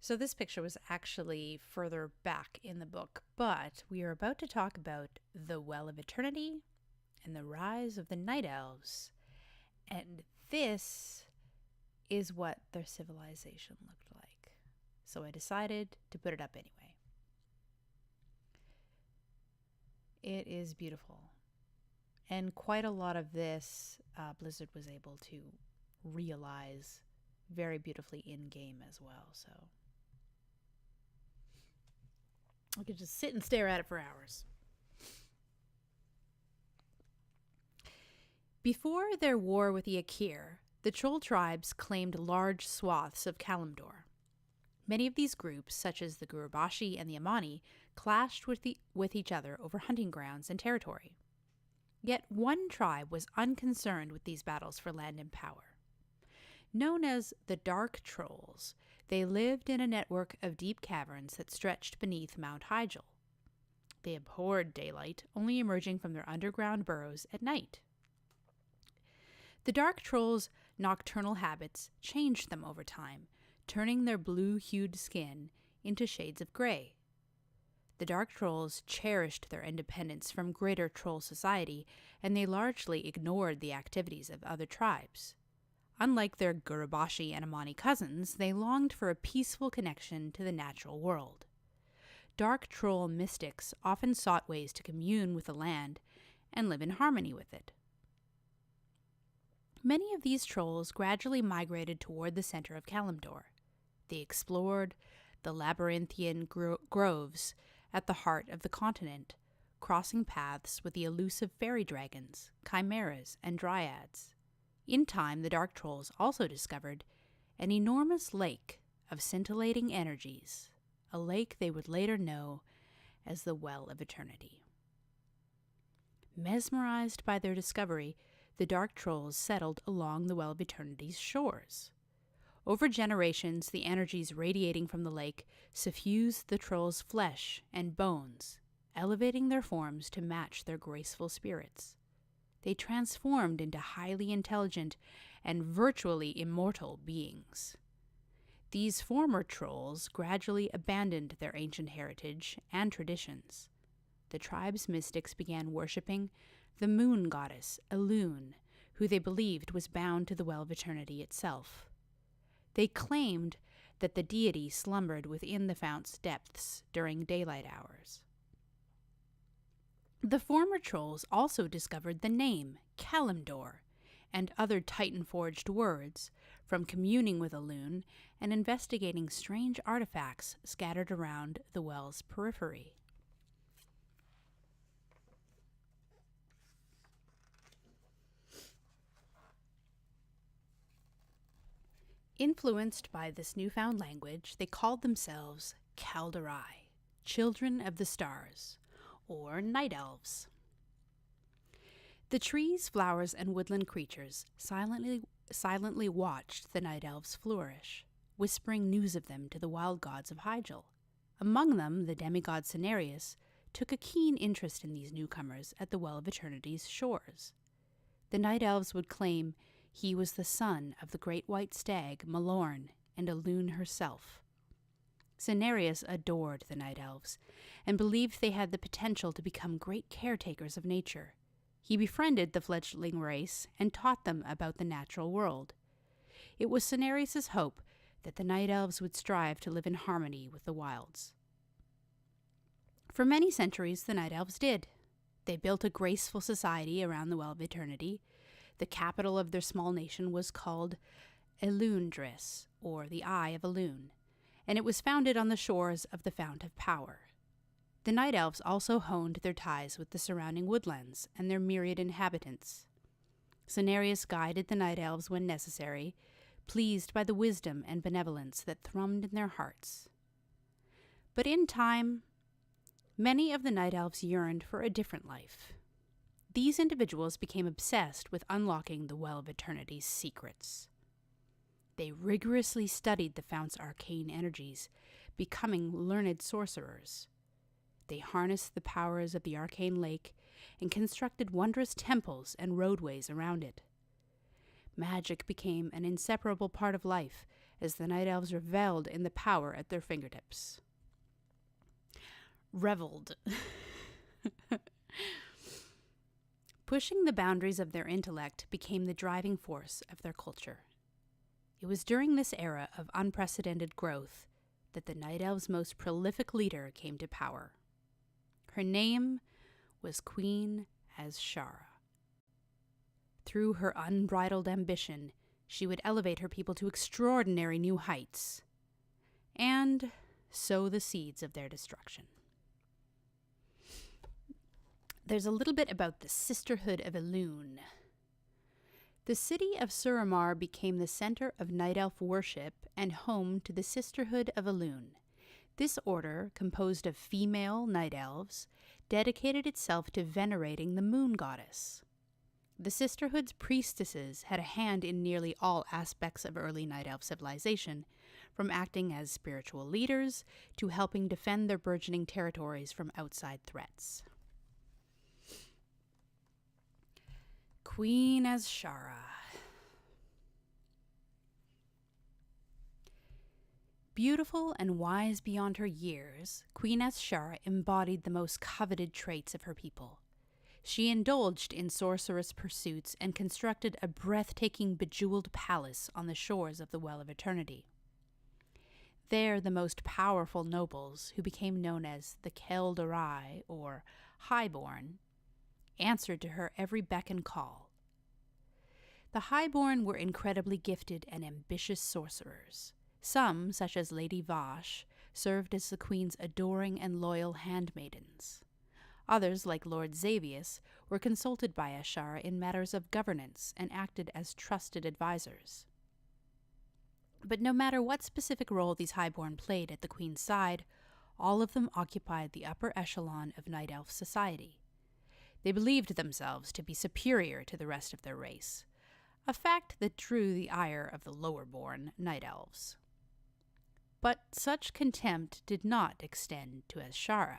So this picture was actually further back in the book, but we are about to talk about the Well of Eternity and the rise of the Night Elves. And this is what their civilization looked like. So I decided to put it up anyway. It is beautiful. And quite a lot of this Blizzard was able to realize very beautifully in-game as well. So I could just sit and stare at it for hours. Before their war with the Akir, the Troll tribes claimed large swaths of Kalimdor. Many of these groups, such as the Gurubashi and the Amani, clashed with each other over hunting grounds and territory. Yet one tribe was unconcerned with these battles for land and power. Known as the Dark Trolls, they lived in a network of deep caverns that stretched beneath Mount Hyjal. They abhorred daylight, only emerging from their underground burrows at night. The Dark Trolls' nocturnal habits changed them over time, turning their blue-hued skin into shades of gray. The Dark Trolls cherished their independence from greater troll society, and they largely ignored the activities of other tribes. Unlike their Gurubashi and Amani cousins, they longed for a peaceful connection to the natural world. Dark Troll mystics often sought ways to commune with the land and live in harmony with it. Many of these trolls gradually migrated toward the center of Kalimdor. They explored the labyrinthian groves at the heart of the continent, crossing paths with the elusive fairy dragons, chimeras, and dryads. In time, the Dark Trolls also discovered an enormous lake of scintillating energies, a lake they would later know as the Well of Eternity. Mesmerized by their discovery, the Dark Trolls settled along the Well of Eternity's shores. Over generations, the energies radiating from the lake suffused the trolls' flesh and bones, elevating their forms to match their graceful spirits. They transformed into highly intelligent and virtually immortal beings. These former trolls gradually abandoned their ancient heritage and traditions. The tribe's mystics began worshipping the moon goddess, Elune, who they believed was bound to the Well of Eternity itself. They claimed that the deity slumbered within the fount's depths during daylight hours. The former trolls also discovered the name Kalimdor and other Titan-forged words from communing with Elune and investigating strange artifacts scattered around the well's periphery. Influenced by this newfound language, they called themselves Kaldarai, Children of the Stars, or Night Elves. The trees, flowers, and woodland creatures silently watched the Night Elves flourish, whispering news of them to the wild gods of Hyjal. Among them, the demigod Cenarius took a keen interest in these newcomers at the Well of Eternity's shores. The Night Elves would claim he was the son of the great white stag, Malorn, and Elune herself. Cenarius adored the Night Elves and believed they had the potential to become great caretakers of nature. He befriended the fledgling race and taught them about the natural world. It was Cenarius's hope that the Night Elves would strive to live in harmony with the wilds. For many centuries, the Night Elves did. They built a graceful society around the Well of Eternity. The capital of their small nation was called Elundris, or the Eye of Elune, and it was founded on the shores of the Fount of Power. The Night Elves also honed their ties with the surrounding woodlands and their myriad inhabitants. Cenarius guided the Night Elves when necessary, pleased by the wisdom and benevolence that thrummed in their hearts. But in time, many of the Night Elves yearned for a different life. These individuals became obsessed with unlocking the Well of Eternity's secrets. They rigorously studied the Fount's arcane energies, becoming learned sorcerers. They harnessed the powers of the arcane lake and constructed wondrous temples and roadways around it. Magic became an inseparable part of life as the Night Elves reveled in the power at their fingertips. Reveled. Pushing the boundaries of their intellect became the driving force of their culture. It was during this era of unprecedented growth that the Night Elves' most prolific leader came to power. Her name was Queen Azshara. Through her unbridled ambition, she would elevate her people to extraordinary new heights and sow the seeds of their destruction. There's a little bit about the Sisterhood of Elune. The city of Suramar became the center of Night Elf worship and home to the Sisterhood of Elune. This order, composed of female Night Elves, dedicated itself to venerating the moon goddess. The Sisterhood's priestesses had a hand in nearly all aspects of early Night Elf civilization, from acting as spiritual leaders to helping defend their burgeoning territories from outside threats. Queen Azshara. Beautiful and wise beyond her years, Queen Azshara embodied the most coveted traits of her people. She indulged in sorcerous pursuits and constructed a breathtaking bejeweled palace on the shores of the Well of Eternity. There, the most powerful nobles, who became known as the Keldarai, or Highborn, answered to her every beck and call. The Highborn were incredibly gifted and ambitious sorcerers. Some, such as Lady Vash, served as the queen's adoring and loyal handmaidens. Others, like Lord Xavius, were consulted by Azshara in matters of governance and acted as trusted advisors. But no matter what specific role these Highborn played at the queen's side, all of them occupied the upper echelon of Night Elf society. They believed themselves to be superior to the rest of their race, a fact that drew the ire of the lower-born Night Elves. But such contempt did not extend to Azshara.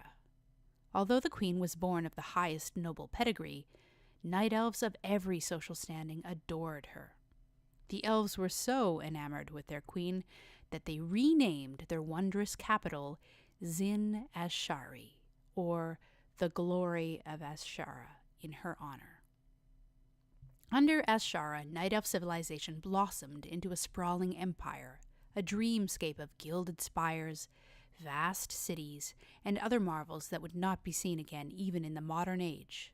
Although the queen was born of the highest noble pedigree, Night Elves of every social standing adored her. The elves were so enamored with their queen that they renamed their wondrous capital Zin Azshari, or the Glory of Azshara, in her honor. Under Azshara, Night Elf civilization blossomed into a sprawling empire, a dreamscape of gilded spires, vast cities, and other marvels that would not be seen again even in the modern age.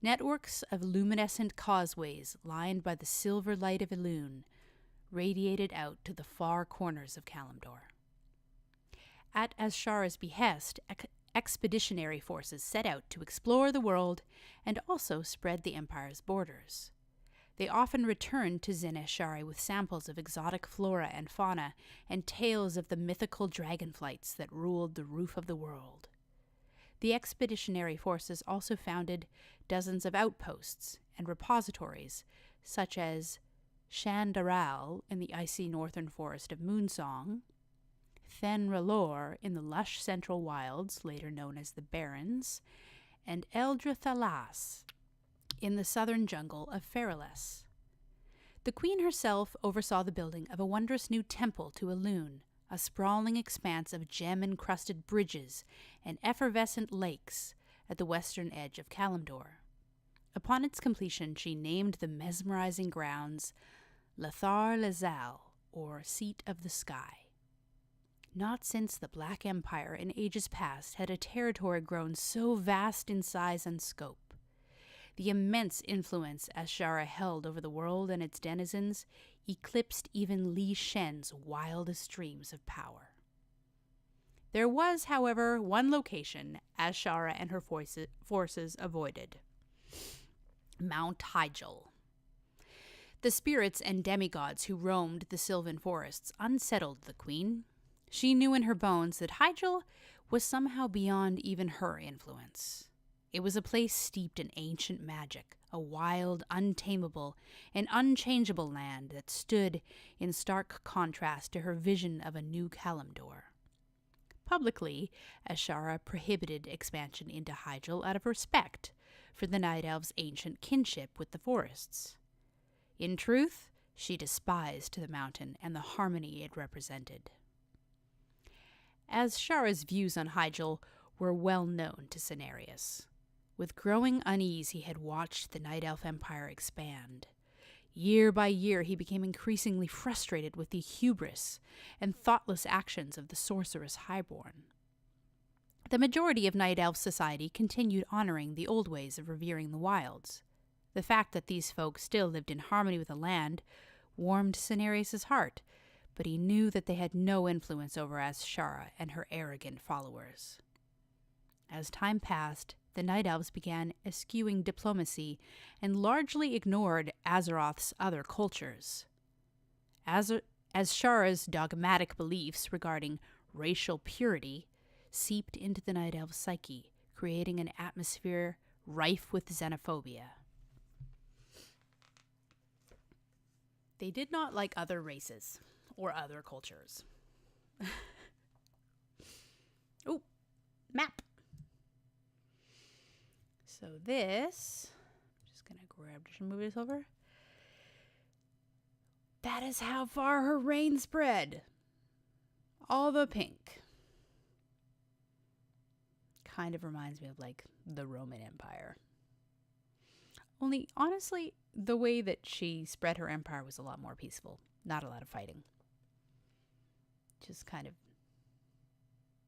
Networks of luminescent causeways lined by the silver light of Elune radiated out to the far corners of Kalimdor. At Azshara's behest, expeditionary forces set out to explore the world and also spread the empire's borders. They often returned to Zin Azshari with samples of exotic flora and fauna and tales of the mythical dragonflights that ruled the roof of the world. The expeditionary forces also founded dozens of outposts and repositories, such as Shandaral in the icy northern forest of Moonsong, Thenralor in the lush central wilds, later known as the Barrens, and Eldrathalas in the southern jungle of Feralis. The queen herself oversaw the building of a wondrous new temple to Elune, a sprawling expanse of gem-encrusted bridges and effervescent lakes at the western edge of Kalimdor. Upon its completion, she named the mesmerizing grounds Lathar Lazal, or Seat of the Sky. Not since the Black Empire in ages past had a territory grown so vast in size and scope. The immense influence Azshara held over the world and its denizens eclipsed even Li Shen's wildest dreams of power. There was, however, one location Azshara and her forces avoided: Mount Hyjal. The spirits and demigods who roamed the sylvan forests unsettled the queen. She knew in her bones that Hyjal was somehow beyond even her influence. It was a place steeped in ancient magic, a wild, untamable, and unchangeable land that stood in stark contrast to her vision of a new Kalimdor. Publicly, Azshara prohibited expansion into Hyjal out of respect for the Night Elves' ancient kinship with the forests. In truth, She despised the mountain and the harmony it represented. Azshara's views on Hyjal were well known to Cenarius. With growing unease, he had watched the Night Elf Empire expand. Year by year, he became increasingly frustrated with the hubris and thoughtless actions of the sorceress Highborn. The majority of Night Elf society continued honoring the old ways of revering the wilds. The fact that these folk still lived in harmony with the land warmed Cenarius' heart, but he knew that they had no influence over Azshara and her arrogant followers. As time passed, the Night Elves began eschewing diplomacy and largely ignored Azeroth's other cultures. Azshara's dogmatic beliefs regarding racial purity seeped into the Night Elves' psyche, creating an atmosphere rife with xenophobia. They did not like other races or other cultures. Oh, map. So this, I'm just going to move this over. That is how far her reign spread. All the pink. Kind of reminds me of like the Roman Empire. Only, honestly, the way that she spread her empire was a lot more peaceful. Not a lot of fighting. Just kind of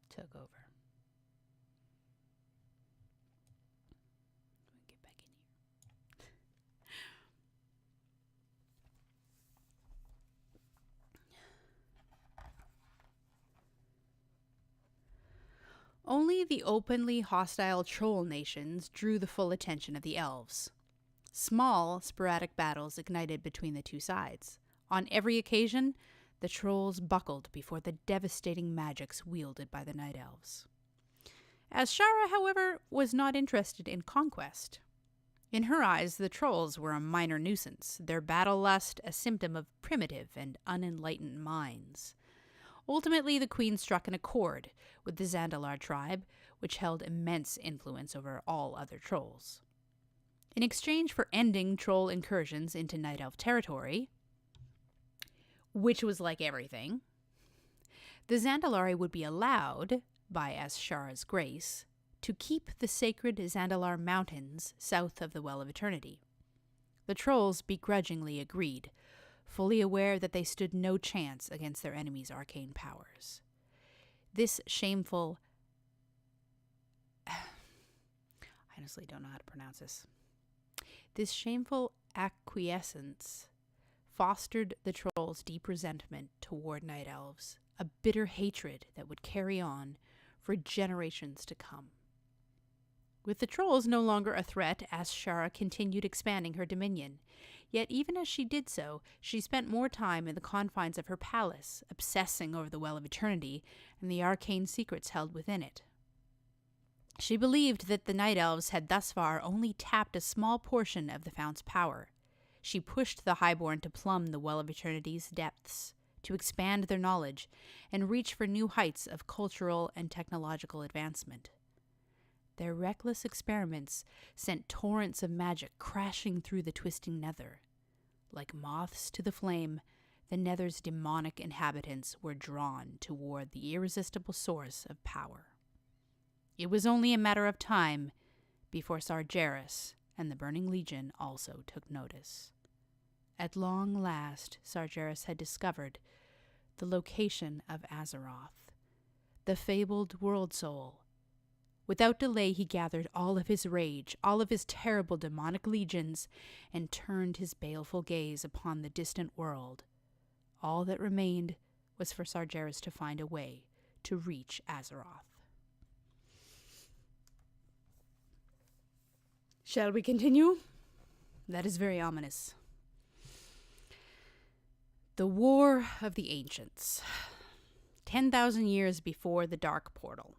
took over. Get back in here. Only the openly hostile troll nations drew the full attention of the elves. Small, sporadic battles ignited between the two sides. On every occasion, the trolls buckled before the devastating magics wielded by the Night Elves. Azshara, however, was not interested in conquest. In her eyes, the trolls were a minor nuisance, their battle lust a symptom of primitive and unenlightened minds. Ultimately, the queen struck an accord with the Zandalar tribe, which held immense influence over all other trolls. In exchange for ending troll incursions into Night Elf territory, which was like everything, the Zandalari would be allowed, by Azshara's grace, to keep the sacred Zandalar Mountains south of the Well of Eternity. The trolls begrudgingly agreed, fully aware that they stood no chance against their enemies' arcane powers. This shameful... I honestly don't know how to pronounce this. This shameful acquiescence fostered the trolls' deep resentment toward Night Elves, a bitter hatred that would carry on for generations to come. With the trolls no longer a threat, Azshara continued expanding her dominion. Yet even as she did so, she spent more time in the confines of her palace, obsessing over the Well of Eternity and the arcane secrets held within it. She believed that the Night Elves had thus far only tapped a small portion of the Fount's power. She pushed the Highborn to plumb the Well of Eternity's depths, to expand their knowledge, and reach for new heights of cultural and technological advancement. Their reckless experiments sent torrents of magic crashing through the twisting nether. Like moths to the flame, the nether's demonic inhabitants were drawn toward the irresistible source of power. It was only a matter of time before Sargeras and the Burning Legion also took notice. At long last, Sargeras had discovered the location of Azeroth, the fabled world soul. Without delay, he gathered all of his rage, all of his terrible demonic legions, and turned his baleful gaze upon the distant world. All that remained was for Sargeras to find a way to reach Azeroth. Shall we continue? That is very ominous. The War of the Ancients. 10,000 years before the Dark Portal.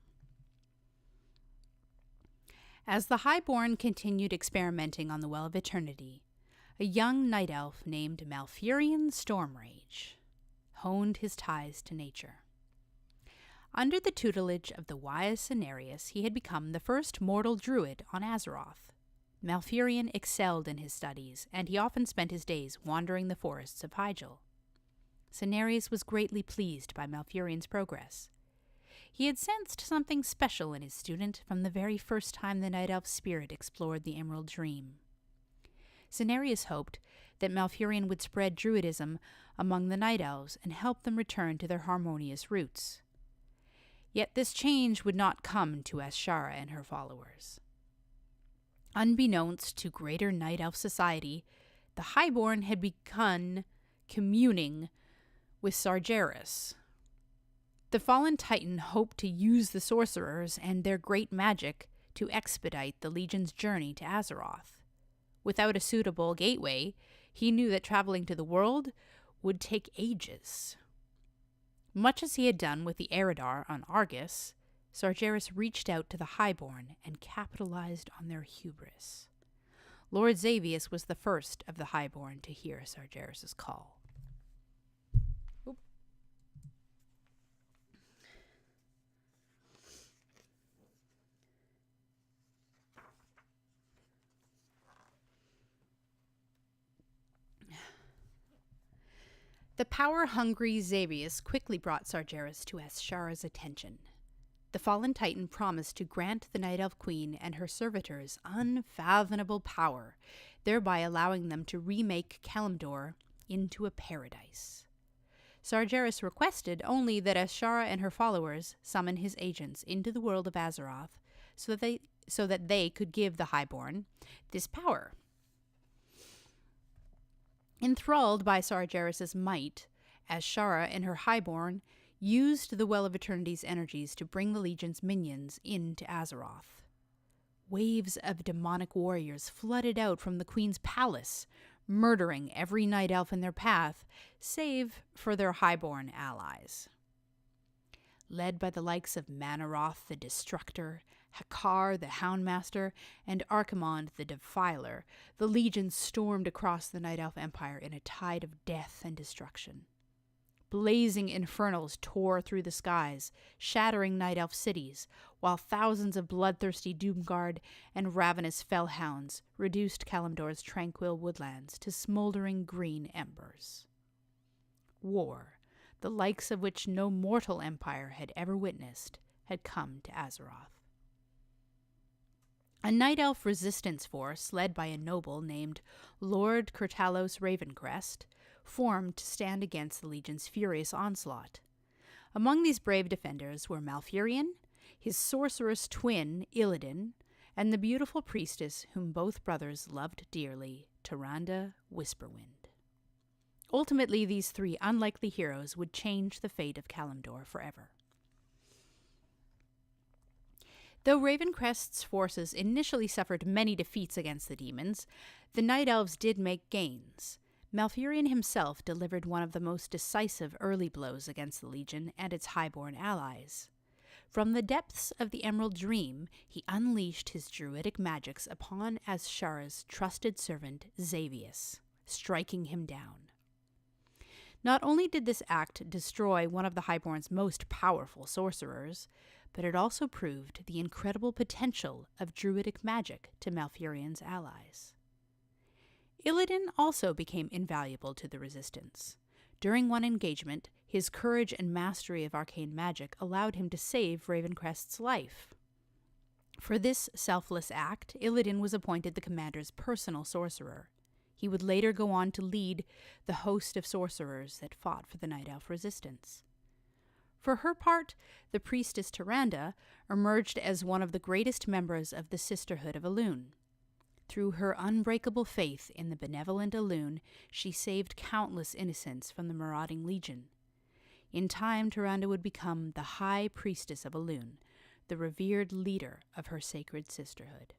As the Highborn continued experimenting on the Well of Eternity, a young night elf named Malfurion Stormrage honed his ties to nature. Under the tutelage of the wise Cenarius, he had become the first mortal druid on Azeroth. Malfurion excelled in his studies, and he often spent his days wandering the forests of Hyjal. Cenarius was greatly pleased by Malfurion's progress. He had sensed something special in his student from the very first time the Night Elf spirit explored the Emerald Dream. Cenarius hoped that Malfurion would spread Druidism among the Night Elves and help them return to their harmonious roots. Yet this change would not come to Azshara and her followers. Unbeknownst to greater Night Elf society, the Highborn had begun communing with Sargeras. The fallen Titan hoped to use the sorcerers and their great magic to expedite the Legion's journey to Azeroth. Without a suitable gateway, he knew that traveling to the world would take ages. Much as he had done with the Eridar on Argus, Sargeras reached out to the Highborn and capitalized on their hubris. Lord Xavius was the first of the Highborn to hear Sargeras' call. The power-hungry Xavius quickly brought Sargeras to Azshara's attention. The fallen Titan promised to grant the Night Elf Queen and her servitors unfathomable power, thereby allowing them to remake Kalimdor into a paradise. Sargeras requested only that Azshara and her followers summon his agents into the world of Azeroth so that they could give the Highborn this power. Enthralled by Sargeras' might, Azshara and her Highborn used the Well of Eternity's energies to bring the Legion's minions into Azeroth. Waves of demonic warriors flooded out from the Queen's palace, murdering every Night Elf in their path, save for their Highborn allies. Led by the likes of Manaroth the Destructor, Hakar the Houndmaster, and Archimond the Defiler, the Legion stormed across the Night Elf Empire in a tide of death and destruction. Blazing infernals tore through the skies, shattering Night Elf cities, while thousands of bloodthirsty Doomguard and ravenous Fellhounds reduced Kalimdor's tranquil woodlands to smoldering green embers. War, the likes of which no mortal empire had ever witnessed, had come to Azeroth. A Night Elf resistance force, led by a noble named Lord Kurtalos Ravencrest, formed to stand against the Legion's furious onslaught. Among these brave defenders were Malfurion, his sorceress twin, Illidan, and the beautiful priestess whom both brothers loved dearly, Tyrande Whisperwind. Ultimately, these three unlikely heroes would change the fate of Kalimdor forever. Though Ravencrest's forces initially suffered many defeats against the demons, the Night Elves did make gains. Malfurion himself delivered one of the most decisive early blows against the Legion and its Highborn allies. From the depths of the Emerald Dream, he unleashed his druidic magics upon Azshara's trusted servant, Xavius, striking him down. Not only did this act destroy one of the Highborn's most powerful sorcerers, but it also proved the incredible potential of druidic magic to Malfurion's allies. Illidan also became invaluable to the Resistance. During one engagement, his courage and mastery of arcane magic allowed him to save Ravencrest's life. For this selfless act, Illidan was appointed the commander's personal sorcerer. He would later go on to lead the host of sorcerers that fought for the Night Elf Resistance. For her part, the priestess Tyrande emerged as one of the greatest members of the Sisterhood of Elune. Through her unbreakable faith in the benevolent Elune, she saved countless innocents from the marauding Legion. In time, Tyrande would become the High Priestess of Elune, the revered leader of her sacred sisterhood.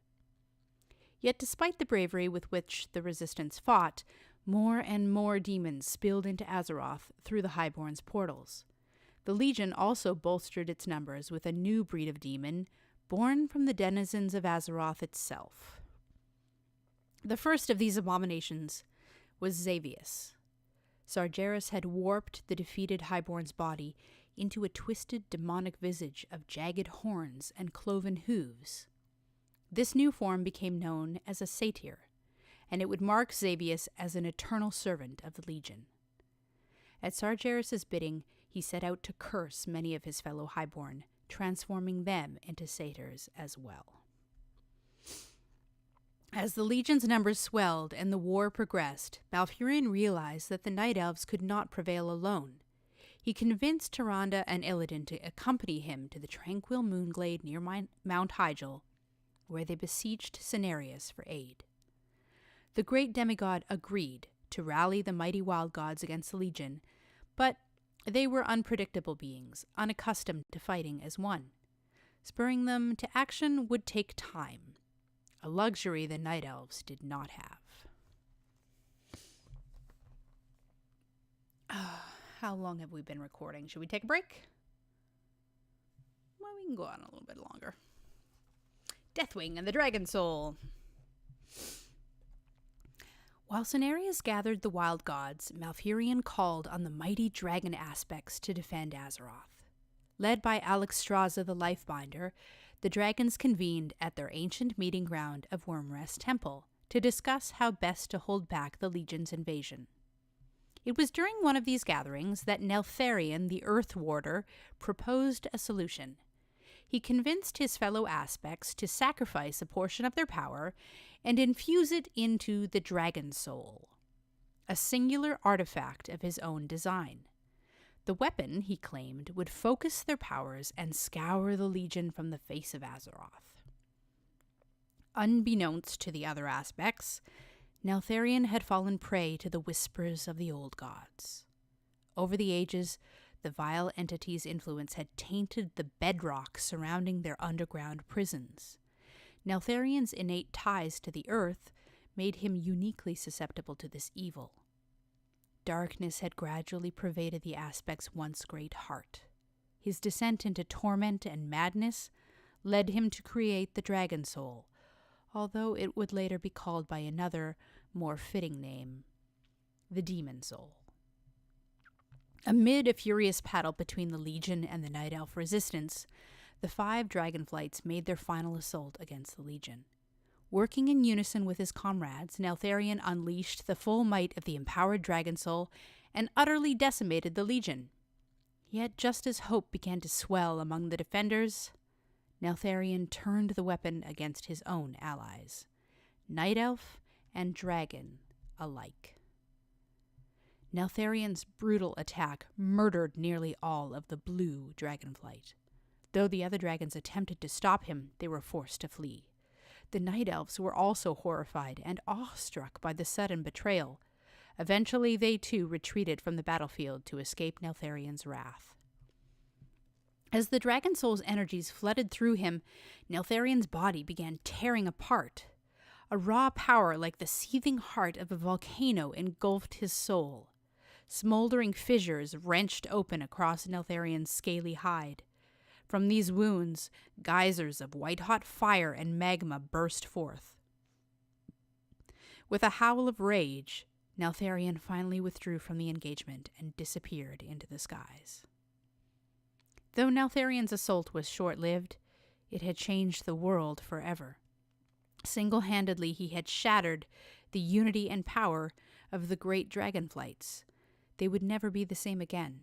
Yet despite the bravery with which the Resistance fought, more and more demons spilled into Azeroth through the Highborn's portals. The Legion also bolstered its numbers with a new breed of demon, born from the denizens of Azeroth itself. The first of these abominations was Xavius. Sargeras had warped the defeated Highborn's body into a twisted demonic visage of jagged horns and cloven hooves. This new form became known as a satyr, and it would mark Xavius as an eternal servant of the Legion. At Sargeras' bidding, he set out to curse many of his fellow highborn, transforming them into satyrs as well. As the Legion's numbers swelled and the war progressed, Malfurion realized that the Night Elves could not prevail alone. He convinced Tyrande and Illidan to accompany him to the tranquil moonglade near Mount Hyjal, where they besieged Cenarius for aid. The great demigod agreed to rally the mighty wild gods against the Legion, but they were unpredictable beings, unaccustomed to fighting as one. Spurring them to action would take time, a luxury the Night Elves did not have. How long have we been recording? Should we take a break? Well, we can go on a little bit longer. Deathwing and the Dragon Soul. While Cenarius gathered the wild gods, Malfurion called on the mighty dragon aspects to defend Azeroth. Led by Alexstrasza the Lifebinder, the dragons convened at their ancient meeting ground of Wyrmrest Temple to discuss how best to hold back the Legion's invasion. It was during one of these gatherings that Neltharion, the Earth Warder, proposed a solution. He convinced his fellow aspects to sacrifice a portion of their power and infuse it into the Dragon Soul, a singular artifact of his own design. The weapon, he claimed, would focus their powers and scour the Legion from the face of Azeroth. Unbeknownst to the other aspects, Neltharion had fallen prey to the whispers of the old gods. Over the ages, the vile entity's influence had tainted the bedrock surrounding their underground prisons. Neltharion's innate ties to the earth made him uniquely susceptible to this evil. Darkness had gradually pervaded the aspect's once great heart. His descent into torment and madness led him to create the Dragon Soul, although it would later be called by another, more fitting name, the Demon Soul. Amid a furious battle between the Legion and the Night Elf resistance, the 5 dragonflights made their final assault against the Legion. Working in unison with his comrades, Neltharion unleashed the full might of the empowered Dragon Soul and utterly decimated the Legion. Yet just as hope began to swell among the defenders, Neltharion turned the weapon against his own allies, Night Elf and Dragon alike. Neltharion's brutal attack murdered nearly all of the blue dragonflight. Though the other dragons attempted to stop him, they were forced to flee. The Night Elves were also horrified and awestruck by the sudden betrayal. Eventually, they too retreated from the battlefield to escape Neltharion's wrath. As the Dragon Soul's energies flooded through him, Neltharion's body began tearing apart. A raw power like the seething heart of a volcano engulfed his soul. Smoldering fissures wrenched open across Neltharion's scaly hide. From these wounds, geysers of white-hot fire and magma burst forth. With a howl of rage, Neltharion finally withdrew from the engagement and disappeared into the skies. Though Neltharion's assault was short-lived, it had changed the world forever. Single-handedly, he had shattered the unity and power of the great dragonflights. They would never be the same again.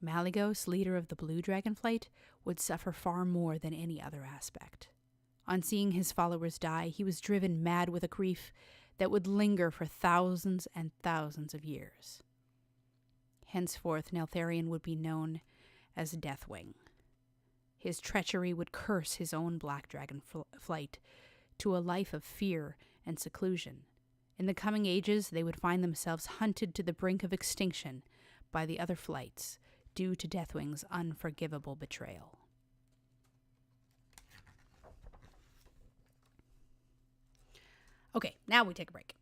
Malygos, leader of the blue dragonflight, would suffer far more than any other aspect. On seeing his followers die, he was driven mad with a grief that would linger for thousands and thousands of years. Henceforth, Neltharion would be known as Deathwing. His treachery would curse his own black dragon flight to a life of fear and seclusion. In the coming ages, they would find themselves hunted to the brink of extinction by the other flights due to Deathwing's unforgivable betrayal. Okay, now we take a break.